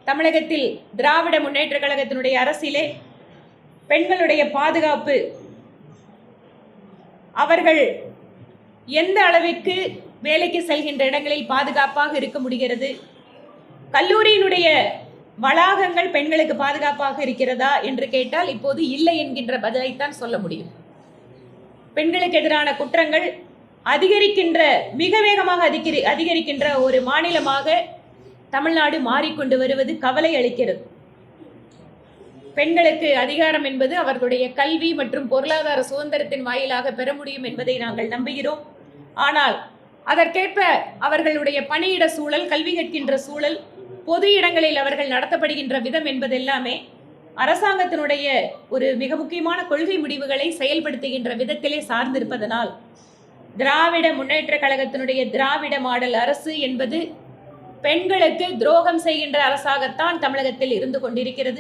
தமிழகத்தில் திராவிட முன்னேற்ற கழகத்தினுடைய அரசிலே பெண்களுடைய பாதுகாப்பு அவர்கள் எந்த அளவிற்கு வேலைக்கு செல்கின்ற இடங்களில் பாதுகாப்பாக இருக்க முடிகிறது, கல்லூரியினுடைய வளாகங்கள் பெண்களுக்கு பாதுகாப்பாக இருக்கிறதா என்று கேட்டால் இப்போது இல்லை என்கின்ற பதிலைத்தான் சொல்ல முடியும். பெண்களுக்கு எதிரான குற்றங்கள் மிக வேகமாக அதிகரிக்கின்ற ஒரு மாநிலமாக தமிழ்நாடு மாறிக்கொண்டு வருவது கவலை அளிக்கிறது. பெண்களுக்கு அதிகாரம் என்பது அவர்களுடைய கல்வி மற்றும் பொருளாதார சுதந்திரத்தின் வாயிலாக பெற முடியும் என்பதை நாங்கள் நம்புகிறோம். ஆனால் அதற்கேற்ப அவர்களுடைய பணியிட சூழல், கல்வி கற்கின்ற சூழல், பொது இடங்களில் அவர்கள் நடத்தப்படுகின்ற விதம் என்பதெல்லாமே அரசாங்கத்தினுடைய ஒரு மிக முக்கியமான கொள்கை முடிவுகளை செயல்படுத்துகின்ற விதத்திலே சார்ந்திருப்பதனால் திராவிட முன்னேற்ற கழகத்தினுடைய திராவிட மாடல் அரசு என்பது பெண்களுக்கு துரோகம் செய்கின்ற அரசாகத்தான் தமிழகத்தில் இருந்து கொண்டிருக்கிறது.